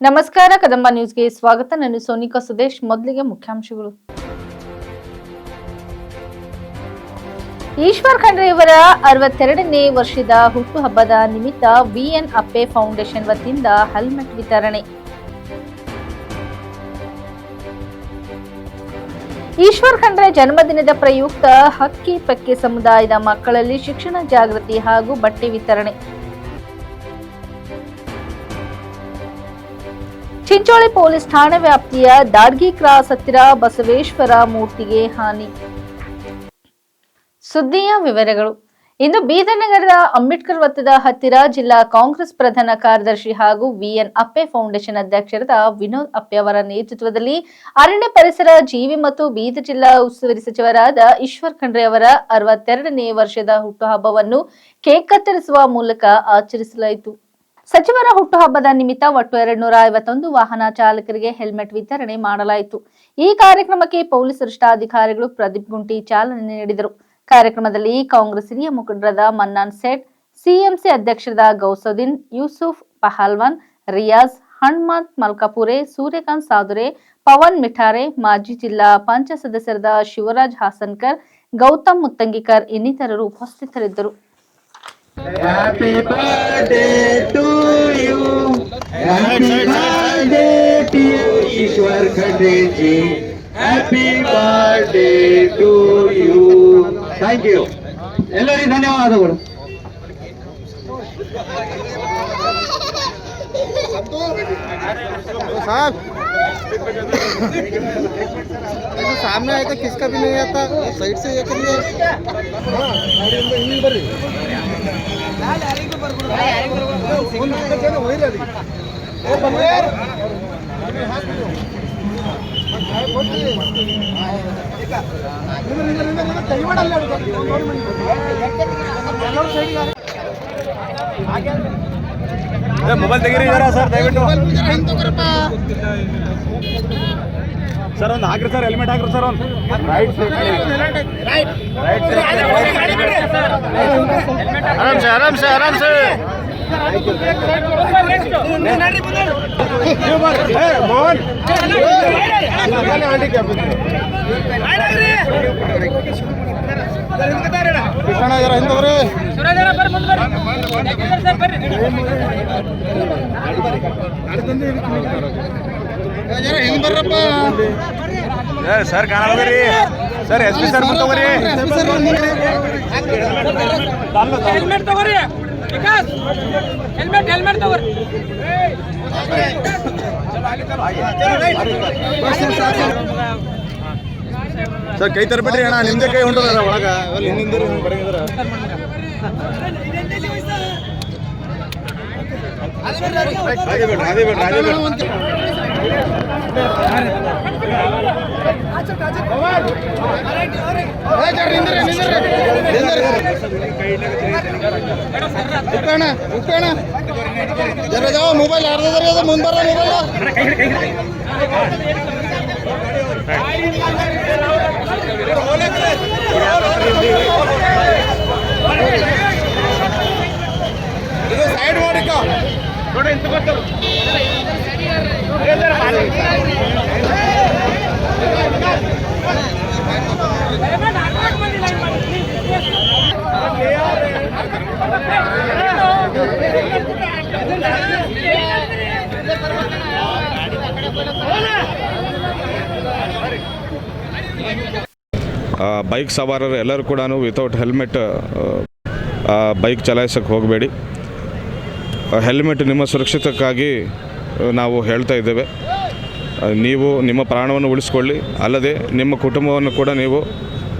ನಮಸ್ಕಾರ, ಕದಂಬ ನ್ಯೂಸ್ಗೆ ಸ್ವಾಗತ. ನಾನು ಸೋನಿಕಾ ಸುದೇಶ್. ಮೊದಲಿಗೆ ಮುಖ್ಯಾಂಶಗಳು. ಈಶ್ವರ್ ಖಂಡ್ರೆ ಅವರ 62ನೇ ವರ್ಷದ ಹುಟ್ಟುಹಬ್ಬದ ನಿಮಿತ್ತ ವಿಎನ್ ಅಪ್ಪೆ ಫೌಂಡೇಶನ್ ವತಿಯಿಂದ ಹೆಲ್ಮೆಟ್ ವಿತರಣೆ. ಈಶ್ವರ್ ಖಂಡ್ರೆ ಜನ್ಮದಿನದ ಪ್ರಯುಕ್ತ ಹಕ್ಕಿ ಪಕ್ಕೆ ಸಮುದಾಯದ ಮಕ್ಕಳಲ್ಲಿ ಶಿಕ್ಷಣ ಜಾಗೃತಿ ಹಾಗೂ ಬಟ್ಟೆ ವಿತರಣೆ. ಚಿಂಚೋಳಿ ಪೊಲೀಸ್ ಠಾಣೆ ವ್ಯಾಪ್ತಿಯ ದಾಡ್ಗಿ ಕ್ರಾಸ್ ಹತ್ತಿರ ಬಸವೇಶ್ವರ ಮೂರ್ತಿಗೆ ಹಾನಿ. ಸುದ್ದಿಯ ವಿವರಗಳು. ಇಂದು ಬೀದರ್ ನಗರದ ಅಂಬೇಡ್ಕರ್ ವೃತ್ತದ ಹತ್ತಿರ ಜಿಲ್ಲಾ ಕಾಂಗ್ರೆಸ್ ಪ್ರಧಾನ ಕಾರ್ಯದರ್ಶಿ ಹಾಗೂ ವಿಎನ್ ಅಪ್ಪೆ ಫೌಂಡೇಶನ್ ಅಧ್ಯಕ್ಷರಾದ ವಿನೋದ್ ಅಪ್ಪೆ ಅವರ ನೇತೃತ್ವದಲ್ಲಿ ಅರಣ್ಯ ಪರಿಸರ ಜೀವಿ ಮತ್ತು ಬೀದರ್ ಜಿಲ್ಲಾ ಉಸ್ತುವಾರಿ ಸಚಿವರಾದ ಈಶ್ವರ್ ಖಂಡ್ರೆ ಅವರ 62ನೇ ವರ್ಷದ ಹುಟ್ಟುಹಬ್ಬವನ್ನು ಕೇಕ್ ಕತ್ತರಿಸುವ ಮೂಲಕ ಆಚರಿಸಲಾಯಿತು. ಸಚಿವರ ಹುಟ್ಟುಹಬ್ಬದ ನಿಮಿತ್ತ ಒಟ್ಟು 251 ವಾಹನ ಚಾಲಕರಿಗೆ ಹೆಲ್ಮೆಟ್ ವಿತರಣೆ ಮಾಡಲಾಯಿತು. ಈ ಕಾರ್ಯಕ್ರಮಕ್ಕೆ ಪೊಲೀಸ್ ವರಿಷ್ಠಾಧಿಕಾರಿಗಳು ಪ್ರದೀಪ್ ಗುಂಟಿ ಚಾಲನೆ ನೀಡಿದರು. ಕಾರ್ಯಕ್ರಮದಲ್ಲಿ ಕಾಂಗ್ರೆಸ್ ಹಿರಿಯ ಮುಖಂಡರಾದ ಮನ್ನಾನ್ ಸೇಠ್, ಸಿಎಂಸಿ ಅಧ್ಯಕ್ಷರಾದ ಗೌಸುದ್ದೀನ್, ಯೂಸುಫ್ ಪಹಲ್ವಾನ್, ರಿಯಾಜ್, ಹನುಮಂತ್ ಮಲ್ಕಾಪುರೆ, ಸೂರ್ಯಕಾಂತ್ ಸಾದುರೆ, ಪವನ್ ಮಿಠಾರೆ, ಮಾಜಿ ಜಿಲ್ಲಾ ಪಂಚಾಯತ್ ಸದಸ್ಯರಾದ ಶಿವರಾಜ್ ಹಾಸನ್ಕರ್, ಗೌತಮ್ ಮುತ್ತಂಗಿಕರ್ ಇನ್ನಿತರರು ಉಪಸ್ಥಿತರಿದ್ದರು. Happy birthday to you. Happy birthday to Ishwar Khande ji. Happy birthday to you. Thank you. ಎಲ್ಲರಿಗೂ ಧನ್ಯವಾದಗಳು. साहब सामने आया था, किसका भी नहीं आता, साइड से ये करिए. ಮೊಬೈಲ್ ತೆಗೀರಿ ಸರ್, ದಯವಿಟ್ಟು ಸರ್ ಒಂದು ಹಾಕ್ರಿ ಸರ್, ಹೆಲ್ಮೆಟ್ ಹಾಕ್ರಿ ಸರ್. ಒಂದು ರೈಟ್ ಆರಾಮ್ ಸೆ ಮೋಹನ್ ಕೃಷ್ಣ ಹಿಂದವ್ರಿ ಹಿಂಗ್ ಬರ್ರಪ್ಪ ಸರ್. ಕಾಣೋಗ್ರಿ ಸರ್, ಎಸ್ ಪಿ ಸರ್ ತಗೋರಿ, ಹೆಲ್ಮೆಟ್ ತಗೋರಿ, ಹೆಲ್ಮೆಟ್ ತಗೋರಿ. ಸರ್ ಕೈ ತರಬೇಡ್ರಿ ಅಣ್ಣ, ನಿಮ್ದೇ ಕೈ ಹೊಂಟದ ಒಳಗ ಹಿಂದಿಂದ ಬರಂಗಿದ್ರ. ಅದೇ ಬೇಡ್ರಿ जरा जाओ, मोबाइल अर्धा जरा ಮುಂದೆ ಬರ ಮೊಬೈಲ್ ಸೈಡ್ ಮಾಡಿಕ ನೋಡಿ ಇಂತ ಗೊತ್ತು. ಬೈಕ್ ಸವಾರರು ಎಲ್ಲರೂ ಕೂಡ ವಿತೌಟ್ ಹೆಲ್ಮೆಟ್ ಬೈಕ್ ಚಲಾಯಿಸೋಕ್ಕೆ ಹೋಗಬೇಡಿ. ಹೆಲ್ಮೆಟ್ ನಿಮ್ಮ ಸುರಕ್ಷಿತಕ್ಕಾಗಿ ನಾವು ಹೇಳ್ತಾ ಇದ್ದೇವೆ. ನೀವು ನಿಮ್ಮ ಪ್ರಾಣವನ್ನು ಉಳಿಸ್ಕೊಳ್ಳಿ, ಅಲ್ಲದೆ ನಿಮ್ಮ ಕುಟುಂಬವನ್ನು ಕೂಡ ನೀವು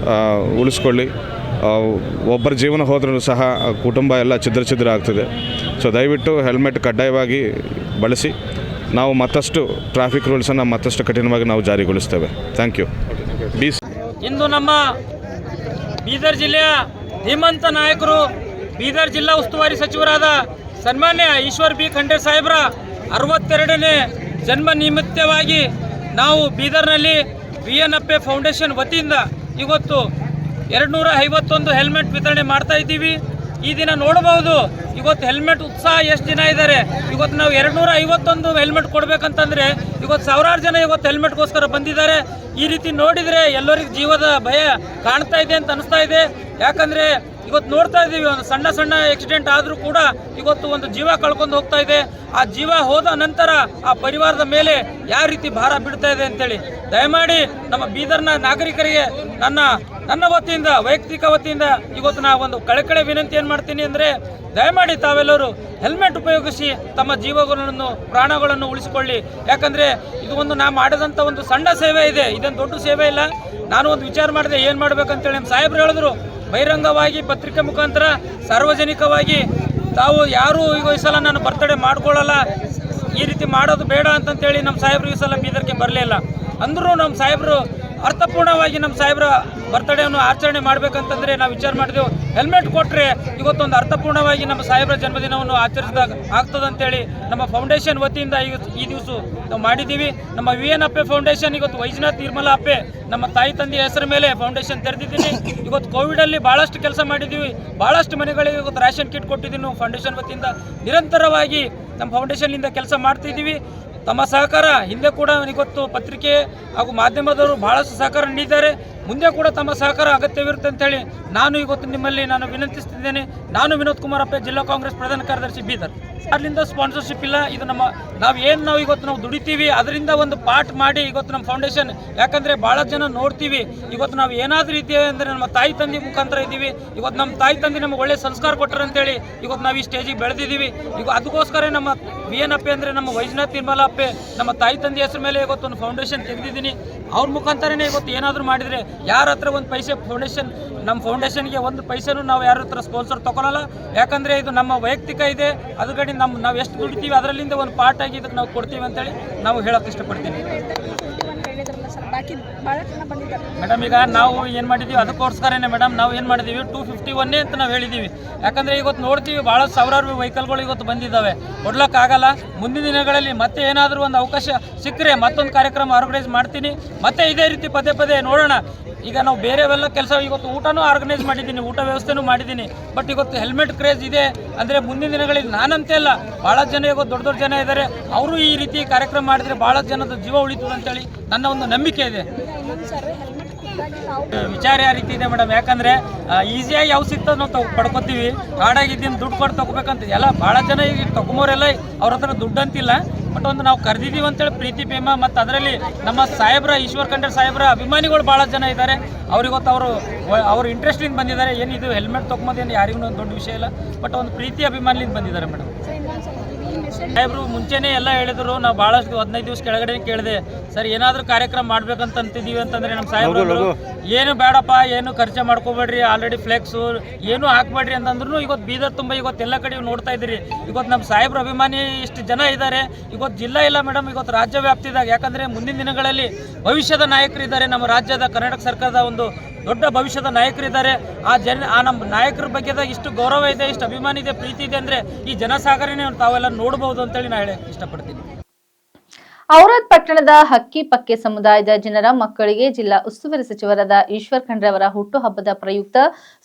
ಉಳಿಸ್ಕೊಳ್ಳಿ. ಒಬ್ಬರ ಜೀವನ ಹೋದ್ರೂ ಸಹ ಕುಟುಂಬ ಎಲ್ಲ ಛಿದ್ರ ಆಗ್ತದೆ. ಸೊ ದಯವಿಟ್ಟು ಹೆಲ್ಮೆಟ್ ಕಡ್ಡಾಯವಾಗಿ ಬಳಸಿ. ನಾವು ಮತ್ತಷ್ಟು ಟ್ರಾಫಿಕ್ ರೂಲ್ಸನ್ನು ಮತ್ತಷ್ಟು ಕಠಿಣವಾಗಿ ನಾವು ಜಾರಿಗೊಳಿಸ್ತೇವೆ. Thank you. ಇಂದು ನಮ್ಮ ಬೀದರ್ ಜಿಲ್ಲೆಯ ಧೀಮಂತ ನಾಯಕರು, ಬೀದರ್ ಜಿಲ್ಲಾ ಉಸ್ತುವಾರಿ ಸಚಿವರಾದ ಸನ್ಮಾನ್ಯ ಈಶ್ವರ್ ಬಿ ಖಂಡ್ರೆ ಸಾಹೇಬ್ರ 62ನೇ ಜನ್ಮ ನಿಮಿತ್ತವಾಗಿ ನಾವು ಬೀದರ್ನಲ್ಲಿ ವಿಎನ್ ಅಪ್ಪೆ ಫೌಂಡೇಶನ್ ವತಿಯಿಂದ ಇವತ್ತು 251 ಹೆಲ್ಮೆಟ್ ವಿತರಣೆ ಮಾಡ್ತಾ ಇದ್ದೀವಿ. ಈ ದಿನ ನೋಡಬಹುದು ಇವತ್ತು ಹೆಲ್ಮೆಟ್ ಉತ್ಸಾಹ ಎಷ್ಟು ಜನ ಇದ್ದಾರೆ. ಇವತ್ತು ನಾವು 251 ಹೆಲ್ಮೆಟ್ ಕೊಡ್ಬೇಕಂತಂದ್ರೆ ಇವತ್ತು ಸಾವಿರಾರು ಜನ ಇವತ್ತು ಹೆಲ್ಮೆಟ್ಗೋಸ್ಕರ ಬಂದಿದ್ದಾರೆ. ಈ ರೀತಿ ನೋಡಿದರೆ ಎಲ್ಲರಿಗೂ ಜೀವದ ಭಯ ಕಾಣ್ತಾ ಇದೆ ಅಂತ ಅನಿಸ್ತಾ ಇದೆ. ಯಾಕಂದ್ರೆ ಇವತ್ತು ನೋಡ್ತಾ ಇದ್ದೀವಿ, ಒಂದು ಸಣ್ಣ ಸಣ್ಣ ಆಕ್ಸಿಡೆಂಟ್ ಆದರೂ ಕೂಡ ಇವತ್ತು ಒಂದು ಜೀವ ಕಳ್ಕೊಂಡು ಹೋಗ್ತಾ ಇದೆ. ಆ ಜೀವ ಹೋದ ನಂತರ ಆ ಪರಿವಾರದ ಮೇಲೆ ಯಾವ ರೀತಿ ಭಾರ ಬಿಡ್ತಾ ಇದೆ ಅಂತೇಳಿ ದಯಮಾಡಿ ನಮ್ಮ ಬೀದರ್ನ ನಾಗರಿಕರಿಗೆ ನನ್ನ ವತಿಯಿಂದ, ವೈಯಕ್ತಿಕ ವತಿಯಿಂದ ಇವತ್ತು ನಾ ಒಂದು ಕಳಕಳಿ ವಿನಂತಿ ಏನು ಮಾಡ್ತೀನಿ ಅಂದರೆ, ದಯಮಾಡಿ ತಾವೆಲ್ಲರೂ ಹೆಲ್ಮೆಟ್ ಉಪಯೋಗಿಸಿ ತಮ್ಮ ಜೀವಗಳನ್ನು, ಪ್ರಾಣಗಳನ್ನು ಉಳಿಸಿಕೊಳ್ಳಿ. ಯಾಕಂದರೆ ಇದು ಒಂದು ನಾ ಮಾಡಿದಂಥ ಒಂದು ಸಣ್ಣ ಸೇವೆ ಇದೆ, ಇದೇನು ದೊಡ್ಡ ಸೇವೆ ಇಲ್ಲ. ನಾನು ಒಂದು ವಿಚಾರ ಮಾಡಿದೆ ಏನು ಮಾಡಬೇಕಂತೇಳಿ ನಮ್ಮ ಸಾಹೇಬ್ರು ಹೇಳಿದ್ರು, ಬಹಿರಂಗವಾಗಿ ಪತ್ರಿಕೆ ಮುಖಾಂತರ ಸಾರ್ವಜನಿಕವಾಗಿ ತಾವು ಯಾರು ಈಗ ಈ ಸಲ ನಾನು ಬರ್ತಡೇ ಮಾಡ್ಕೊಳ್ಳಲ್ಲ, ಈ ರೀತಿ ಮಾಡೋದು ಬೇಡ ಅಂತಂತೇಳಿ ನಮ್ಮ ಸಾಹೇಬ್ರು ಈ ಸಲ ಬೀದರ್ಗೆ ಬರಲಿಲ್ಲ. ಅಂದರೂ ನಮ್ಮ ಸಾಹೇಬರು ಅರ್ಥಪೂರ್ಣವಾಗಿ ನಮ್ಮ ಸಾಹೇಬ್ರ ಬರ್ತಡೇವನ್ನು ಆಚರಣೆ ಮಾಡಬೇಕಂತಂದರೆ ನಾವು ವಿಚಾರ ಮಾಡಿದೆವು, ಹೆಲ್ಮೆಟ್ ಕೊಟ್ಟರೆ ಇವತ್ತೊಂದು ಅರ್ಥಪೂರ್ಣವಾಗಿ ನಮ್ಮ ಸಾಹೇಬ್ರ ಜನ್ಮದಿನವನ್ನು ಆಚರಿಸಿದಾಗ ಆಗ್ತದಂತೇಳಿ ನಮ್ಮ ಫೌಂಡೇಶನ್ ವತಿಯಿಂದ ಈ ದಿವಸ ನಾವು ಮಾಡಿದ್ದೀವಿ. ನಮ್ಮ VN ಅಪ್ಪೆ ಫೌಂಡೇಶನ್ ಇವತ್ತು ವೈಜನಾಥ್ ನಿರ್ಮಲಾ ಅಪ್ಪೆ ನಮ್ಮ ತಾಯಿ ತಂದೆಯ ಹೆಸರ ಮೇಲೆ ಫೌಂಡೇಶನ್ ತೆರೆದಿದ್ದೀನಿ. ಇವತ್ತು ಕೋವಿಡಲ್ಲಿ ಭಾಳಷ್ಟು ಕೆಲಸ ಮಾಡಿದ್ದೀವಿ, ಭಾಳಷ್ಟು ಮನೆಗಳಿಗೆ ಇವತ್ತು ರೇಷನ್ ಕಿಟ್ ಕೊಟ್ಟಿದ್ದೀನಿ. ನಾವು ಫೌಂಡೇಶನ್ ವತಿಯಿಂದ ನಿರಂತರವಾಗಿ ನಮ್ಮ ಫೌಂಡೇಶನ್ನಿಂದ ಕೆಲಸ ಮಾಡ್ತಿದ್ದೀವಿ. ತಮ್ಮ ಸಹಕಾರ ಹಿಂದೆ ಕೂಡ ಇವತ್ತು ಪತ್ರಿಕೆ ಹಾಗೂ ಮಾಧ್ಯಮದವರು ಭಾಳಷ್ಟು ಸಹಕಾರ ನೀಡಿದ್ದಾರೆ. ಮುಂದೆ ಕೂಡ ತಮ್ಮ ಸಹಕಾರ ಅಗತ್ಯವಿರುತ್ತೆ ಅಂತೇಳಿ ನಾನು ಇವತ್ತು ನಿಮ್ಮಲ್ಲಿ ವಿನಂತಿಸ್ತಿದ್ದೇನೆ. ನಾನು ವಿನೋದ್ ಕುಮಾರ್ ಅಪ್ಪೆ, ಜಿಲ್ಲಾ ಕಾಂಗ್ರೆಸ್ ಪ್ರಧಾನ ಕಾರ್ಯದರ್ಶಿ, ಬೀದರ್. ಅಲ್ಲಿಂದ ಸ್ಪಾನ್ಸರ್ಶಿಪ್ ಇಲ್ಲ, ಇದು ನಾವು ಇವತ್ತು ದುಡಿತೀವಿ, ಅದರಿಂದ ಒಂದು ಪಾರ್ಟ್ ಮಾಡಿ ಇವತ್ತು ನಮ್ಮ ಫೌಂಡೇಶನ್, ಯಾಕಂದರೆ ಭಾಳ ಜನ ನೋಡ್ತೀವಿ ಇವತ್ತು ನಾವು ಏನಾದರೂ ರೀತಿ ಅಂದರೆ ನಮ್ಮ ತಾಯಿ ತಂದೆ ಮುಖಾಂತರ ಇದ್ದೀವಿ. ಇವತ್ತು ನಮ್ಮ ತಾಯಿ ತಂದೆ ನಮಗೆ ಒಳ್ಳೆ ಸಂಸ್ಕಾರ ಕೊಟ್ಟರು ಅಂತೇಳಿ ಇವತ್ತು ನಾವು ಈ ಸ್ಟೇಜಿಗೆ ಬೆಳೆದಿದ್ದೀವಿ. ಈಗ ಅದಕ್ಕೋಸ್ಕರ ನಮ್ಮ VN ಅಪ್ಪೆ ಅಂದರೆ ನಮ್ಮ ವೈಜನಾಥ್ ನಿರ್ಮಲಾ ಅಪ್ಪೆ ನಮ್ಮ ತಾಯಿ ತಂದೆ ಹೆಸರು ಮೇಲೆ ಇವತ್ತು ಒಂದು ಫೌಂಡೇಶನ್ ತೆಗೆದಿದ್ದೀನಿ. ಅವ್ರ ಮುಖಾಂತರನೇ ಇವತ್ತು ಏನಾದರೂ ಮಾಡಿದರೆ, ಯಾರ ಹತ್ರ ಒಂದು ಪೈಸೆ ನಮ್ಮ ಫೌಂಡೇಶನ್ಗೆ ಒಂದು ಪೈಸೆನೂ ನಾವು ಯಾರ ಹತ್ರ ಸ್ಪಾನ್ಸರ್ ತೊಗೊಳಲ್ಲ. ಯಾಕಂದರೆ ಇದು ನಮ್ಮ ವೈಯಕ್ತಿಕ ಇದೆ, ಅದಕ್ಕೆ ನಾವು ಎಷ್ಟು ದುಡಿತೀವಿ ಅದರಲ್ಲಿಂದ ಒಂದು ಪಾರ್ಟ್ ಆಗಿ ಇದಕ್ಕೆ ನಾವು ಕೊಡ್ತೀವಿ ಅಂತೇಳಿ ನಾವು ಹೇಳೋಕ್ಕೆ ಇಷ್ಟಪಡ್ತೀನಿ. ಮೇಡಮ್, ಈಗ ನಾವು ಏನು ಮಾಡಿದ್ದೀವಿ ಅದಕ್ಕೋಸ್ಕರನೇ ಮೇಡಮ್ ನಾವು ಏನು ಮಾಡಿದ್ದೀವಿ 251 ಅಂತ ನಾವು ಹೇಳಿದ್ದೀವಿ. ಯಾಕಂದರೆ ಇವತ್ತು ನೋಡ್ತೀವಿ ಭಾಳ ಸಾವಿರಾರು ವೆಹಿಕಲ್ಗಳು ಇವತ್ತು ಬಂದಿದ್ದಾವೆ, ಕೊಡ್ಲಿಕ್ಕಾಗಲ್ಲ. ಮುಂದಿನ ದಿನಗಳಲ್ಲಿ ಮತ್ತೆ ಏನಾದರೂ ಒಂದು ಅವಕಾಶ ಸಿಕ್ಕರೆ ಮತ್ತೊಂದು ಕಾರ್ಯಕ್ರಮ ಆರ್ಗನೈಸ್ ಮಾಡ್ತೀನಿ. ಮತ್ತೆ ಇದೇ ರೀತಿ ಪದೇ ನೋಡೋಣ. ಈಗ ನಾವು ಬೇರೆವೆಲ್ಲ ಕೆಲಸ ಇವತ್ತು ಊಟನೂ ಆರ್ಗನೈಸ್ ಮಾಡಿದ್ದೀನಿ, ಊಟ ವ್ಯವಸ್ಥೆನೂ ಮಾಡಿದ್ದೀನಿ. ಬಟ್ ಇವತ್ತು ಹೆಲ್ಮೆಟ್ ಕ್ರೇಜ್ ಇದೆ ಅಂದರೆ ಮುಂದಿನ ದಿನಗಳಲ್ಲಿ ನಾನಂತೆ ಅಲ್ಲ, ಭಾಳ ಜನ ಇವತ್ತು ದೊಡ್ಡ ಜನ ಇದ್ದಾರೆ, ಅವರು ಈ ರೀತಿ ಕಾರ್ಯಕ್ರಮ ಮಾಡಿದರೆ ಭಾಳ ಜನದ ಜೀವ ಉಳಿತದೆ ಅಂತೇಳಿ ನನ್ನ ಒಂದು ನಂಬಿಕೆ ಇದೆ. ವಿಚಾರ ಯಾವ ರೀತಿ ಇದೆ ಮೇಡಮ್, ಯಾಕಂದರೆ ಈಸಿಯಾಗಿ ಯಾವ ಸಿಗ್ತದೆ ನಾವು ಪಡ್ಕೊತೀವಿ, ಕಾಡಾಗಿದ್ದೀನಿ ದುಡ್ಡು ಕೊಟ್ಟು ತೊಗೋಬೇಕಂತ ಎಲ್ಲ ಭಾಳ ಜನ ಈಗ ತೊಗೊಂಬೋರೆಲ್ಲ ಅವ್ರ ಹತ್ರ ದುಡ್ಡು ಅಂತಿಲ್ಲ. ಬಟ್ ಒಂದು ನಾವು ಕರೆದಿದ್ದೀವಿ ಅಂತೇಳಿ ಪ್ರೀತಿ ಪ್ರೇಮ, ಮತ್ತು ಅದರಲ್ಲಿ ನಮ್ಮ ಸಾಹೇಬ್ರ ಈಶ್ವರ್ ಖಂಡ್ರೆ ಸಾಹೇಬ್ರ ಅಭಿಮಾನಿಗಳು ಭಾಳ ಜನ ಇದ್ದಾರೆ. ಅವ್ರಿಗೊತ್ತು ಅವರು ಇಂಟ್ರೆಸ್ಟಿಂದ ಬಂದಿದ್ದಾರೆ. ಏನಿದು ಹೆಲ್ಮೆಟ್ ತೊಗೊಂಬೋದೇನು ಯಾರಿಗೂ ಒಂದು ದೊಡ್ಡ ವಿಷಯ ಇಲ್ಲ, ಬಟ್ ಒಂದು ಪ್ರೀತಿ ಅಭಿಮಾನಿಯಿಂದ ಬಂದಿದ್ದಾರೆ ಮೇಡಮ್. ಸಾಹೇಬ್ರು ಮುಂಚೆನೇ ಎಲ್ಲ ಹೇಳಿದ್ರು, ನಾವು ಭಾಳಷ್ಟು 15 ದಿವಸ ಕೆಳಗಡೆ ಕೇಳಿದೆ, ಸರ್ ಏನಾದರೂ ಕಾರ್ಯಕ್ರಮ ಮಾಡ್ಬೇಕಂತಿದ್ದೀವಿ ಅಂತಂದರೆ ನಮ್ಮ ಸಾಹೇಬ್ರು ಏನು ಬೇಡಪ್ಪ, ಏನು ಖರ್ಚು ಮಾಡ್ಕೋಬೇಡ್ರಿ, ಆಲ್ರೆಡಿ ಫ್ಲೆಕ್ಸು ಏನು ಹಾಕ್ಬೇಡ್ರಿ ಅಂತಂದ್ರೂ ಇವತ್ತು ಬೀದರ್ ತುಂಬ ಇವತ್ತು ಎಲ್ಲ ಕಡೆ ನೋಡ್ತಾ ಇದ್ದೀರಿ. ಇವತ್ತು ನಮ್ಮ ಸಾಹೇಬ್ರ ಅಭಿಮಾನಿ ಇಷ್ಟು ಜನ ಇದ್ದಾರೆ. ಇವತ್ತು ಜಿಲ್ಲಾ ಇಲ್ಲ ಮೇಡಮ್, ಇವತ್ತು ರಾಜ್ಯ ವ್ಯಾಪ್ತಿದಾಗ. ಯಾಕಂದರೆ ಮುಂದಿನ ದಿನಗಳಲ್ಲಿ ಭವಿಷ್ಯದ ನಾಯಕರಿದ್ದಾರೆ, ನಮ್ಮ ರಾಜ್ಯದ ಕರ್ನಾಟಕ ಸರ್ಕಾರದ ಒಂದು ದೊಡ್ಡ ಭವಿಷ್ಯದ ನಾಯಕರಿದ್ದಾರೆ. ಆ ನಮ್ಮ ನಾಯಕರ ಬಗ್ಗೆದಾಗ ಇಷ್ಟು ಗೌರವ ಇದೆ, ಇಷ್ಟು ಅಭಿಮಾನ ಇದೆ, ಪ್ರೀತಿ ಇದೆ ಅಂದರೆ ಈ ಜನಸಾಗರನೇ ತಾವೆಲ್ಲ ನೋಡ್ಬೋದು ಅಂತೇಳಿ ನಾನು ಹೇಳಿ ಇಷ್ಟಪಡ್ತೀನಿ. ಔರಾದ್ ಪಟ್ಟಣದ ಹಕ್ಕಿ ಪಕ್ಕೆ ಸಮುದಾಯದ ಜನರ ಮಕ್ಕಳಿಗೆ ಜಿಲ್ಲಾ ಉಸ್ತುವಾರಿ ಸಚಿವರಾದ ಈಶ್ವರ್ ಖಂಡ್ರೆ ಅವರ ಹುಟ್ಟುಹಬ್ಬದ ಪ್ರಯುಕ್ತ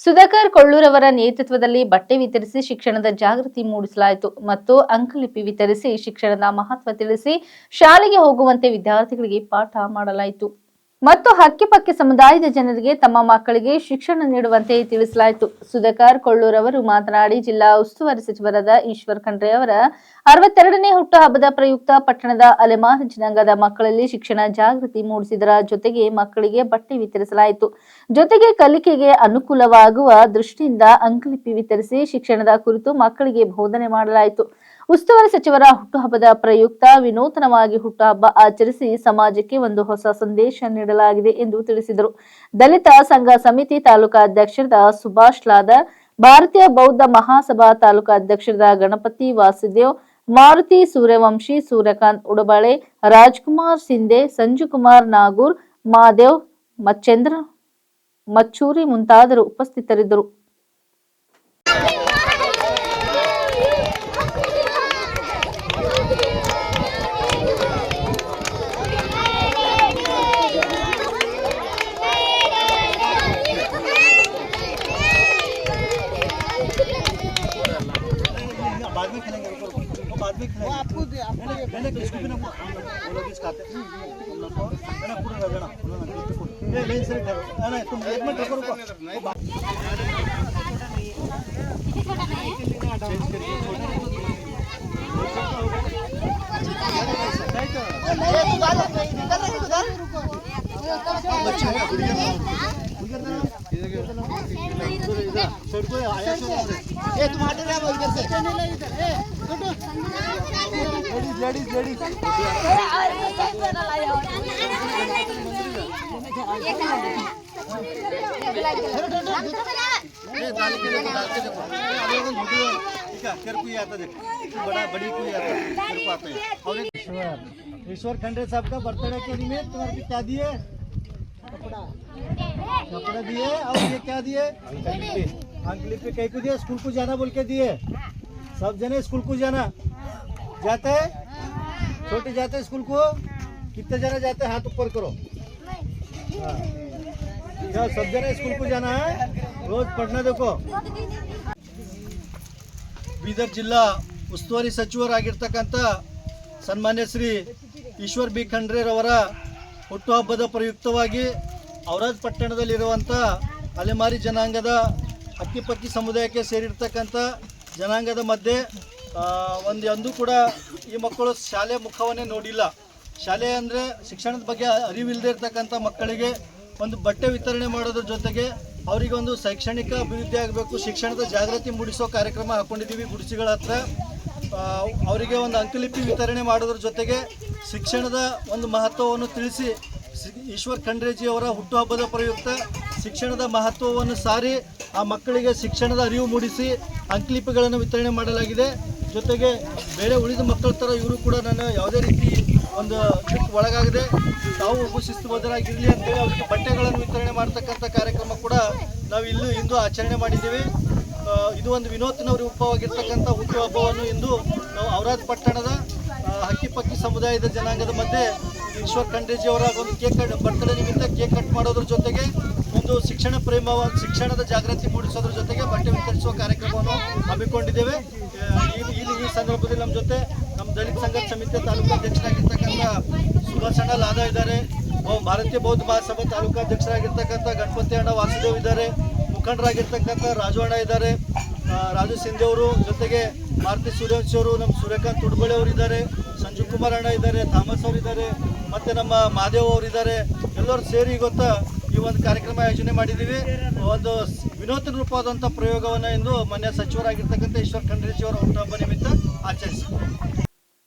ಸುಧಾಕರ್ ಕೊಳ್ಳೂರವರ ನೇತೃತ್ವದಲ್ಲಿ ಬಟ್ಟೆ ವಿತರಿಸಿ ಶಿಕ್ಷಣದ ಜಾಗೃತಿ ಮೂಡಿಸಲಾಯಿತು ಮತ್ತು ಅಂಕಲಿಪಿ ವಿತರಿಸಿ ಶಿಕ್ಷಣದ ಮಹತ್ವ ತಿಳಿಸಿ ಶಾಲೆಗೆ ಹೋಗುವಂತೆ ವಿದ್ಯಾರ್ಥಿಗಳಿಗೆ ಪಾಠ ಮಾಡಲಾಯಿತು ಮತ್ತು ಹಕ್ಕಿಪಕ್ಕಿ ಸಮುದಾಯದ ಜನರಿಗೆ ತಮ್ಮ ಮಕ್ಕಳಿಗೆ ಶಿಕ್ಷಣ ನೀಡುವಂತೆ ತಿಳಿಸಲಾಯಿತು. ಸುಧಾಕರ್ ಕೊಳ್ಳೂರವರು ಮಾತನಾಡಿ, ಜಿಲ್ಲಾ ಉಸ್ತುವಾರಿ ಸಚಿವರಾದ ಈಶ್ವರ್ ಖಂಡ್ರೆ ಅವರ 62ನೇ ಹುಟ್ಟುಹಬ್ಬದ ಪ್ರಯುಕ್ತ ಪಟ್ಟಣದ ಅಲೆಮಾರಿ ಜನಾಂಗದ ಮಕ್ಕಳಲ್ಲಿ ಶಿಕ್ಷಣ ಜಾಗೃತಿ ಮೂಡಿಸಿದರ ಜೊತೆಗೆ ಮಕ್ಕಳಿಗೆ ಬಟ್ಟೆ ವಿತರಿಸಲಾಯಿತು. ಜೊತೆಗೆ ಕಲಿಕೆಗೆ ಅನುಕೂಲವಾಗುವ ದೃಷ್ಟಿಯಿಂದ ಅಂಕಲಿಪಿ ವಿತರಿಸಿ ಶಿಕ್ಷಣದ ಕುರಿತು ಮಕ್ಕಳಿಗೆ ಬೋಧನೆ ಮಾಡಲಾಯಿತು. ಉಸ್ತುವಾರಿ ಸಚಿವರ ಹುಟ್ಟುಹಬ್ಬದ ಪ್ರಯುಕ್ತ ವಿನೂತನವಾಗಿ ಹುಟ್ಟುಹಬ್ಬ ಆಚರಿಸಿ ಸಮಾಜಕ್ಕೆ ಒಂದು ಹೊಸ ಸಂದೇಶ ನೀಡಲಾಗಿದೆ ಎಂದು ತಿಳಿಸಿದರು. ದಲಿತ ಸಂಘ ಸಮಿತಿ ತಾಲೂಕಾ ಅಧ್ಯಕ್ಷರಾದ ಸುಭಾಷ್ ಲಾದರ್, ಭಾರತೀಯ ಬೌದ್ಧ ಮಹಾಸಭಾ ತಾಲೂಕಾ ಅಧ್ಯಕ್ಷರಾದ ಗಣಪತಿ ವಾಸುದೇವ್, ಮಾರುತಿ ಸೂರ್ಯವಂಶಿ, ಸೂರ್ಯಕಾಂತ್ ಉಡಬಾಳೆ, ರಾಜ್ಕುಮಾರ್ ಸಿಂಧೆ, ಸಂಜುಕುಮಾರ್ ನಾಗೂರ್, ಮಾದೇವ್ ಮಚ್ಚೇಂದ್ರ ಮಚ್ಚೂರಿ ಮುಂತಾದರು ಉಪಸ್ಥಿತರಿದ್ದರು. किसको भी ना वो लोग खाते हम लोग को ना पूरा देना ये लाइन से ठहरो ना तुम 1 मिनट रुको चेंज करिए लेडीज कोई आता देखो बड़ी कोई आता मेरे को आता है और ईश्वर खंडे साहब का बर्थडे के निमित्त तुम्हारे को क्या दिए कपड़ा दिए और ये क्या दिए अंकलिप पे कहीं को दिए स्कूल को जाना बोल के दिए सब जने स्कूल को जाना जाते हैं छोटे जाते हैं स्कूल को कितने जने जाते हैं हाथ ऊपर करो हाँ सब जने स्कूल को जाना है रोज पढ़ना देखो ಬೀದರ್ ಜಿಲ್ಲಾ ಉಸ್ತುವಾರಿ ಸಚಿವರಾಗಿರ್ತಕ್ಕಂಥ ಸನ್ಮಾನ್ಯ ಶ್ರೀ ಈಶ್ವರ್ ಬಿ ಖಂಡ್ರೆರವರ ಹುಟ್ಟುಹಬ್ಬದ ಪ್ರಯುಕ್ತವಾಗಿ ಔರಾದ್ ಪಟ್ಟಣದಲ್ಲಿರುವಂಥ ಅಲೆಮಾರಿ ಜನಾಂಗದ ಅಕ್ಕಿಪಕ್ಕಿ ಸಮುದಾಯಕ್ಕೆ ಸೇರಿರ್ತಕ್ಕಂಥ ಜನಾಂಗದ ಮಧ್ಯೆ ಎಂದೂ ಕೂಡ ಈ ಮಕ್ಕಳು ಶಾಲೆ ಮುಖವನ್ನೇ ನೋಡಿಲ್ಲ. ಶಾಲೆ ಅಂದರೆ ಶಿಕ್ಷಣದ ಬಗ್ಗೆ ಅರಿವಿಲ್ಲದೆ ಇರ್ತಕ್ಕಂಥ ಮಕ್ಕಳಿಗೆ ಒಂದು ಬಟ್ಟೆ ವಿತರಣೆ ಮಾಡೋದ್ರ ಜೊತೆಗೆ ಅವರಿಗೆ ಒಂದು ಶೈಕ್ಷಣಿಕ ಅಭಿವೃದ್ಧಿ ಆಗಬೇಕು, ಶಿಕ್ಷಣದ ಜಾಗೃತಿ ಮೂಡಿಸೋ ಕಾರ್ಯಕ್ರಮ ಹಾಕ್ಕೊಂಡಿದ್ದೀವಿ ಗುಡಿಸಿಗಳ ಹತ್ರ. ಅವರಿಗೆ ಒಂದು ಅಂಕಲಿಪಿ ವಿತರಣೆ ಮಾಡೋದ್ರ ಜೊತೆಗೆ ಶಿಕ್ಷಣದ ಒಂದು ಮಹತ್ವವನ್ನು ತಿಳಿಸಿ ಈಶ್ವರ್ ಖಂಡ್ರೆಜಿಯವರ ಹುಟ್ಟುಹಬ್ಬದ ಪ್ರಯುಕ್ತ ಶಿಕ್ಷಣದ ಮಹತ್ವವನ್ನು ಸಾರಿ ಆ ಮಕ್ಕಳಿಗೆ ಶಿಕ್ಷಣದ ಅರಿವು ಮೂಡಿಸಿ ಅಂಕಲಿಪಿಗಳನ್ನು ವಿತರಣೆ ಮಾಡಲಾಗಿದೆ. ಜೊತೆಗೆ ಬೇರೆ ಉಳಿದ ಮಕ್ಕಳ ಥರ ಇವರು ಕೂಡ ನಾನು ಯಾವುದೇ ರೀತಿ ಒಂದು ಒಳಗಾಗದೆ ತಾವು ಒಬ್ಬ ಶಿಸ್ತುಬದ್ಧರಾಗಿರಲಿ ಅಂತೇಳಿ ಅವರಿಗೆ ಬಟ್ಟೆಗಳನ್ನು ವಿತರಣೆ ಮಾಡ್ತಕ್ಕಂಥ ಕಾರ್ಯಕ್ರಮ ಕೂಡ ನಾವು ಇಂದು ಆಚರಣೆ ಮಾಡಿದ್ದೀವಿ. ಇದು ಒಂದು ವಿನೂತನ ರೂಪವಾಗಿರ್ತಕ್ಕಂಥ ಹುಟ್ಟುಹಬ್ಬವನ್ನು ಇಂದು ನಾವು ಔರಾದ್ ಪಟ್ಟಣದ ಹಕ್ಕಿಪಕ್ಕಿ ಸಮುದಾಯದ ಜನಾಂಗದ ಮಧ್ಯೆ ಈಶ್ವರ್ ಖಂಡ್ರೆಜಿಯವರ ಒಂದು ಬರ್ತಡೇ ನಿಮಿತ್ತ ಕೇಕ್ ಕಟ್ ಮಾಡೋದ್ರ ಜೊತೆಗೆ ಒಂದು ಶಿಕ್ಷಣ ಶಿಕ್ಷಣದ ಜಾಗೃತಿ ಮೂಡಿಸೋದ್ರ ಜೊತೆಗೆ ಬಟ್ಟೆ ವಿತರಿಸುವ ಕಾರ್ಯಕ್ರಮವನ್ನು ಹಮ್ಮಿಕೊಂಡಿದ್ದೇವೆ. ಈ ಸಂದರ್ಭದಲ್ಲಿ ನಮ್ಮ ಜೊತೆ ನಮ್ಮ ದಲಿತ ಸಂಘರ್ಷ ಸಮಿತಿಯ ತಾಲೂಕಾಧ್ಯಕ್ಷರಾಗಿರ್ತಕ್ಕಂಥ ಸುಭಾಷಣ್ಣ ಲಾದಾ ಇದ್ದಾರೆ, ಭಾರತೀಯ ಬೌದ್ಧ ಮಹಾಸಭಾ ತಾಲೂಕಾಧ್ಯಕ್ಷರಾಗಿರ್ತಕ್ಕಂಥ ಗಣಪತಿ ಅಣ್ಣ ವಾಸುದೇವ್ ಇದ್ದಾರೆ, ಮುಖಂಡರಾಗಿರ್ತಕ್ಕಂಥ ರಾಜು ಅಣ್ಣ ಇದ್ದಾರೆ, ರಾಜು ಸಿಂಧೆ ಅವರು, ಜೊತೆಗೆ ಮಾರುತಿ ಸೂರ್ಯವಂಶಿ ಅವರು, ನಮ್ಮ ಸೂರ್ಯಕಾಂತ್ ತುಡ್ಬಳೆ ಅವರು ಇದ್ದಾರೆ, ಸಂಜೀವ್ ಕುಮಾರ್ ಅಣ್ಣ ಇದ್ದಾರೆ, ಥಾಮಸ್ ಅವರು ಇದ್ದಾರೆ, ಮತ್ತು ನಮ್ಮ ಮಹಾದೇವ್ ಅವರು ಇದ್ದಾರೆ. ಎಲ್ಲರೂ ಸೇರಿ ಇವತ್ತು ಈ ಒಂದು ಕಾರ್ಯಕ್ರಮ ಆಯೋಜನೆ ಮಾಡಿದ್ದೀವಿ. ಒಂದು ವಿನೂತನ ರೂಪವಾದಂಥ ಪ್ರಯೋಗವನ್ನು ಇಂದು ಮಾನ್ಯ ಸಚಿವರಾಗಿರ್ತಕ್ಕಂಥ ಈಶ್ವರ್ ಖಂಡ್ರೆಜಿಯವರ ಹುಟ್ಟುಹಬ್ಬ ನಿಮಿತ್ತ ಆಚರಿಸಿದ್ದಾರೆ.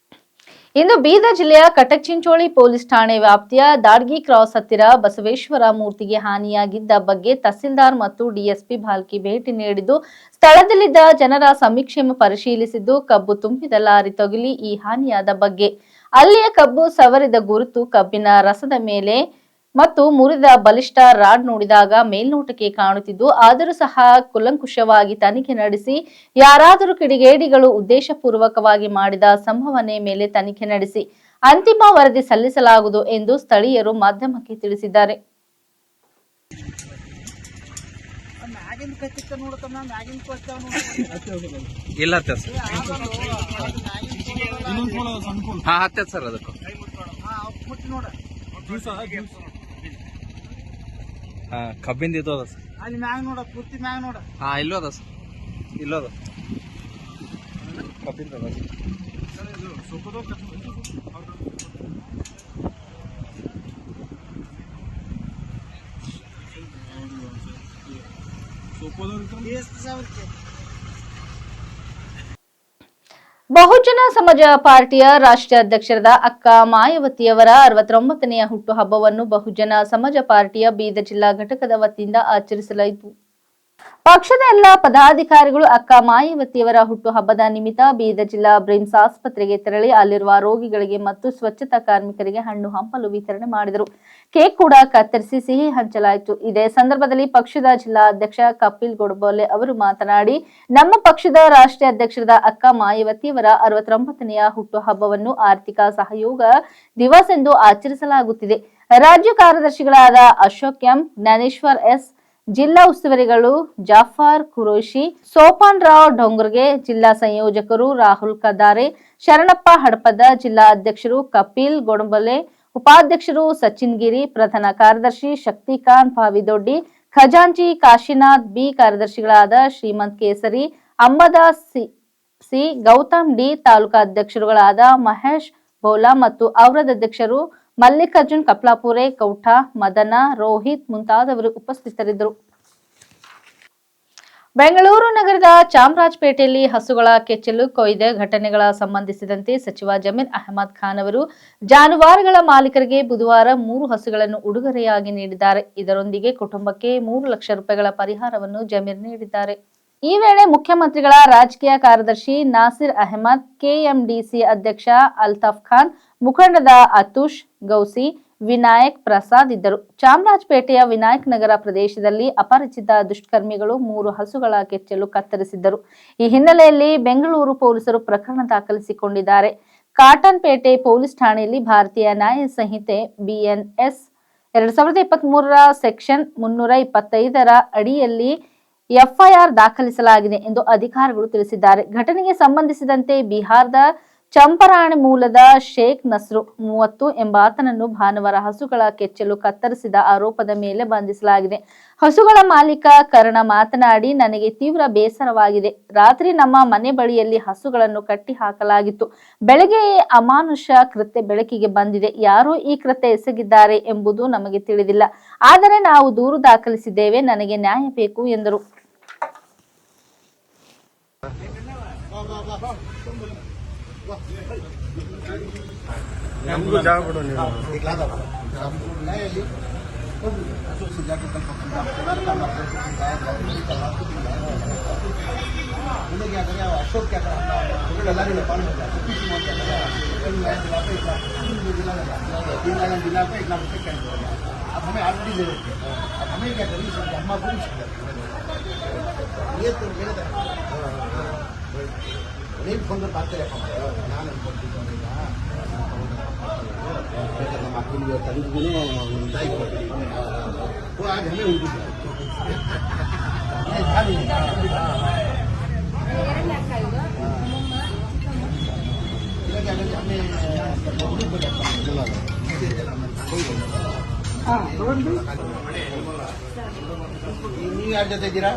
ಇಂದು ಬೀದರ್ ಜಿಲ್ಲೆಯ ಕಟಕ್ ಚಿಂಚೋಳಿ ಪೊಲೀಸ್ ಠಾಣೆ ವ್ಯಾಪ್ತಿಯ ದಾಡ್ಗಿ ಕ್ರಾಸ್ ಹತ್ತಿರ ಬಸವೇಶ್ವರ ಮೂರ್ತಿಗೆ ಹಾನಿಯಾಗಿದ್ದ ಬಗ್ಗೆ ತಹಸೀಲ್ದಾರ್ ಮತ್ತು ಡಿಎಸ್ಪಿ ಭಾಲ್ಕಿ ಭೇಟಿ ನೀಡಿದ್ದು ಸ್ಥಳದಲ್ಲಿದ್ದ ಜನರ ಸಮೀಕ್ಷೆ ಪರಿಶೀಲಿಸಿದ್ದು ಕಬ್ಬು ತುಂಬಿದ ಲಾರಿ ತಗುಲಿ ಈ ಹಾನಿಯಾದ ಬಗ್ಗೆ, ಅಲ್ಲಿಯ ಕಬ್ಬು ಸವರಿದ ಗುರುತು, ಕಬ್ಬಿನ ರಸದ ಮೇಲೆ ಮತ್ತು ಮುರಿದ ಬಲಿಷ್ಠ ರಾಡ್ ನೋಡಿದಾಗ ಮೇಲ್ನೋಟಕ್ಕೆ ಕಾಣುತ್ತಿದ್ದು, ಆದರೂ ಸಹ ಕುಲಂಕುಷವಾಗಿ ತನಿಖೆ ನಡೆಸಿ ಯಾರಾದರೂ ಕಿಡಿಗೇಡಿಗಳು ಉದ್ದೇಶಪೂರ್ವಕವಾಗಿ ಮಾಡಿದ ಸಂಭವನೆ ಮೇಲೆ ತನಿಖೆ ನಡೆಸಿ ಅಂತಿಮ ವರದಿ ಸಲ್ಲಿಸಲಾಗುವುದು ಎಂದು ಸ್ಥಳೀಯರು ಮಾಧ್ಯಮಕ್ಕೆ ತಿಳಿಸಿದ್ದಾರೆ. ಕಬ್ಬಿಂದ ಇದು ಅದ ಅಲ್ಲಿ ಮ್ಯಾಗ ನೋಡ, ಪೂರ್ತಿ ಮ್ಯಾಗ ನೋಡ. ಇಲ್ಲೋ ಅದ ಇಲ್ಲೋ ಅದ ಕಬ್ಬಿಂದ ಅದ. ಬಹುಜನ ಸಮಾಜ ಪಾರ್ಟಿಯ ರಾಷ್ಟ್ರೀಯ ಅಧ್ಯಕ್ಷರಾದ ಅಕ್ಕ ಮಾಯಾವತಿಯವರ 69ನೆಯ ಹುಟ್ಟುಹಬ್ಬವನ್ನು ಬಹುಜನ ಸಮಾಜ ಪಾರ್ಟಿಯ ಬೀದರ್ ಜಿಲ್ಲಾ ಘಟಕದ ವತಿಯಿಂದ ಆಚರಿಸಲಾಯಿತು. ಪಕ್ಷದ ಎಲ್ಲ ಪದಾಧಿಕಾರಿಗಳು ಅಕ್ಕ ಮಾಯಾವತಿಯವರ ಹುಟ್ಟುಹಬ್ಬದ ನಿಮಿತ್ತ ಬೀದರ್ ಜಿಲ್ಲಾ ಬ್ರಿಮ್ಸ್ ಆಸ್ಪತ್ರೆಗೆ ತೆರಳಿ ಅಲ್ಲಿರುವ ರೋಗಿಗಳಿಗೆ ಮತ್ತು ಸ್ವಚ್ಛತಾ ಕಾರ್ಮಿಕರಿಗೆ ಹಣ್ಣು ಹಂಪಲು ವಿತರಣೆ ಮಾಡಿದರು. ಕೇಕ್ ಕೂಡ ಕತ್ತರಿಸಿ ಸಿಹಿ ಹಂಚಲಾಯಿತು. ಇದೇ ಸಂದರ್ಭದಲ್ಲಿ ಪಕ್ಷದ ಜಿಲ್ಲಾ ಅಧ್ಯಕ್ಷ ಕಪಿಲ್ ಗೊಡಬೋಲೆ ಅವರು ಮಾತನಾಡಿ, ನಮ್ಮ ಪಕ್ಷದ ರಾಷ್ಟ್ರೀಯ ಅಧ್ಯಕ್ಷರಾದ ಅಕ್ಕ ಮಾಯಾವತಿಯವರ 69ನೆಯ ಹುಟ್ಟುಹಬ್ಬವನ್ನು ಆರ್ಥಿಕ ಸಹಯೋಗ ದಿವಸ ಎಂದು ಆಚರಿಸಲಾಗುತ್ತಿದೆ. ರಾಜ್ಯ ಕಾರ್ಯದರ್ಶಿಗಳಾದ ಅಶೋಕ್ ಎಂ, ಜ್ಞಾನೇಶ್ವರ್ ಎಸ್, ಜಿಲ್ಲಾ ಉಸ್ತುವಾರಿಗಳು ಜಾಫರ್ ಕುರೋಶಿ, ಸೋಪಾನ್ ರಾವ್ ಡೋಂಗರ್ಗೆ, ಜಿಲ್ಲಾ ಸಂಯೋಜಕರು ರಾಹುಲ್ ಕದಾರೆ, ಶರಣಪ್ಪ ಹಡಪದ, ಜಿಲ್ಲಾ ಅಧ್ಯಕ್ಷರು ಕಪಿಲ್ ಗೋಡಂಬಲೆ, ಉಪಾಧ್ಯಕ್ಷರು ಸಚಿನ್ ಗಿರಿ, ಪ್ರಧಾನ ಕಾರ್ಯದರ್ಶಿ ಶಕ್ತಿಕಾಂತ್ ಭಾವಿದೊಡ್ಡಿ, ಖಜಾಂಚಿ ಕಾಶಿನಾಥ್ ಬಿ, ಕಾರ್ಯದರ್ಶಿಗಳಾದ ಶ್ರೀಮಂತ್ ಕೇಸರಿ, ಅಂಬದಾಸ್ ಸಿ, ಗೌತಮ್ ಡಿ, ತಾಲೂಕಾ ಅಧ್ಯಕ್ಷರುಗಳಾದ ಮಹೇಶ್ ಬೋಲಾ ಮತ್ತು ಔರದ್ ಅಧ್ಯಕ್ಷರು ಮಲ್ಲಿಕಾರ್ಜುನ್ ಕಪ್ಲಾಪುರೆ, ಕೌಠ, ಮದನ, ರೋಹಿತ್ ಮುಂತಾದವರು ಉಪಸ್ಥಿತರಿದ್ದರು. ಬೆಂಗಳೂರು ನಗರದ ಚಾಮರಾಜಪೇಟೆಯಲ್ಲಿ ಹಸುಗಳ ಕೆಚ್ಚಲು ಕೊಯ್ದ ಘಟನೆಗಳ ಸಂಬಂಧಿಸಿದಂತೆ ಸಚಿವ ಜಮೀರ್ ಅಹಮದ್ ಖಾನ್ ಅವರು ಜಾನುವಾರುಗಳ ಮಾಲೀಕರಿಗೆ ಬುಧವಾರ 3 ಹಸುಗಳನ್ನು ಉಡುಗೊರೆಯಾಗಿ ನೀಡಿದ್ದಾರೆ. ಇದರೊಂದಿಗೆ ಕುಟುಂಬಕ್ಕೆ 3 ಲಕ್ಷ ರೂಪಾಯಿಗಳ ಪರಿಹಾರವನ್ನು ಜಮೀರ್ ನೀಡಿದ್ದಾರೆ. ಈ ವೇಳೆ ಮುಖ್ಯಮಂತ್ರಿಗಳ ರಾಜಕೀಯ ಕಾರ್ಯದರ್ಶಿ ನಾಸಿರ್ ಅಹಮದ್, ಕೆಎಂಡಿಸಿ ಅಧ್ಯಕ್ಷ ಅಲ್ತಾಫ್ ಖಾನ್, ಮುಖಂಡದ ಅತುಷ್ ಗೌಸಿ, ವಿನಾಯಕ್ ಪ್ರಸಾದ್ ಇದ್ದರು. ಚಾಮರಾಜಪೇಟೆಯ ವಿನಾಯಕ್ ನಗರ ಪ್ರದೇಶದಲ್ಲಿ ಅಪರಿಚಿತ ದುಷ್ಕರ್ಮಿಗಳು 3 ಹಸುಗಳ ಕೆಚ್ಚಲು ಕತ್ತರಿಸಿದ್ದರು. ಈ ಹಿನ್ನೆಲೆಯಲ್ಲಿ ಬೆಂಗಳೂರು ಪೊಲೀಸರು ಪ್ರಕರಣ ದಾಖಲಿಸಿಕೊಂಡಿದ್ದಾರೆ. ಕಾಟನ್ ಪೇಟೆ ಪೊಲೀಸ್ ಠಾಣೆಯಲ್ಲಿ ಭಾರತೀಯ ನ್ಯಾಯ ಸಂಹಿತೆ BNS 2023 ಸೆಕ್ಷನ್ 325 ಅಡಿಯಲ್ಲಿ FIR ದಾಖಲಿಸಲಾಗಿದೆ ಎಂದು ಅಧಿಕಾರಿಗಳು ತಿಳಿಸಿದ್ದಾರೆ. ಘಟನೆಗೆ ಸಂಬಂಧಿಸಿದಂತೆ ಬಿಹಾರದ ಚಂಪರಾಣಿ ಮೂಲದ ಶೇಖ್ ನಸ್ರು 30 ಎಂಬಾತನನ್ನು ಭಾನುವಾರ ಹಸುಗಳ ಕೆಚ್ಚಲು ಕತ್ತರಿಸಿದ ಆರೋಪದ ಮೇಲೆ ಬಂಧಿಸಲಾಗಿದೆ. ಹಸುಗಳ ಮಾಲೀಕ ಕರ್ಣ ಮಾತನಾಡಿ, ನನಗೆ ತೀವ್ರ ಬೇಸರವಾಗಿದೆ. ರಾತ್ರಿ ನಮ್ಮ ಮನೆ ಬಳಿಯಲ್ಲಿ ಹಸುಗಳನ್ನು ಕಟ್ಟಿ ಹಾಕಲಾಗಿತ್ತು. ಬೆಳಗ್ಗೆ ಅಮಾನುಷ ಕೃತ್ಯ ಬೆಳಕಿಗೆ ಬಂದಿದೆ. ಯಾರು ಈ ಕೃತ್ಯ ಎಸಗಿದ್ದಾರೆ ಎಂಬುದು ನಮಗೆ ತಿಳಿದಿಲ್ಲ. ಆದರೆ ನಾವು ದೂರು ದಾಖಲಿಸಿದ್ದೇವೆ. ನನಗೆ ನ್ಯಾಯ ಬೇಕು ಎಂದರು. ನಮಗೂ ಜಾಗ ಕೊಡು ನೀವು. अशोक क्या अब हमें ऑलरेडी ले लेते हैं. अब हमें क्या करें, अम्मा को ये तो नहीं फोन पर बात करें वो आज हमें उनको ನೀವು ಯಾರ ಜೊತೆ ಇದ್ದೀರಾ?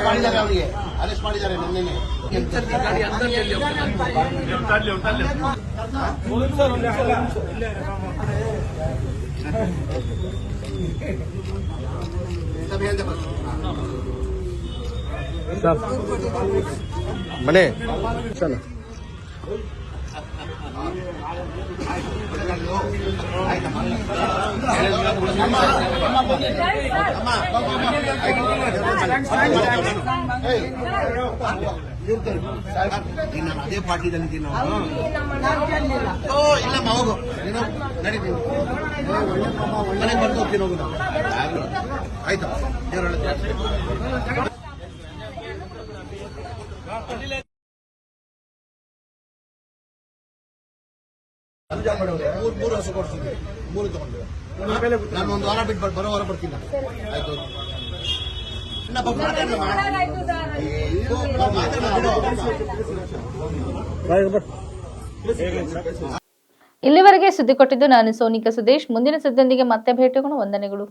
ಮಾಡಿದ್ದಾರೆ, ಅವರಿಗೆ ಅರೆಸ್ಟ್ ಮಾಡಿದ್ದಾರೆ ನಿನ್ನೆ. ಮನೆ ಅದೇ ಪಾರ್ಟಿದಲ್ಲಿ ನಾವು ಇಲ್ಲ ಹೋಗು ನೀನು ನಡೀತೀನಿ ಮನೆಗೆ ಬರ್ದು ಹೋಗ್ತೀನಿ ಹೋಗುದು ಆಯ್ತು. ಮೂರು ಹಸು ಕೊಡ್ತೀನಿ, 3 ತಗೊಂಡು ನಾನು 1 ವಾರ ಬಿಟ್ಟು ಬರೋ ವಾರ ಬರ್ತೀನಿ. ಆಯ್ತು. ಇಲ್ಲಿವರೆಗೆ ಸುದ್ದಿ ಕೊಟ್ಟಿದ್ದು ನಾನು ಸೋನಿಕಾ ಸುದೇಶ್. ಮುಂದಿನ ಸುದ್ದಿಯೊಂದಿಗೆ ಮತ್ತೆ ಭೇಟಿಯಾಗೋಣ. ವಂದನೆಗಳು.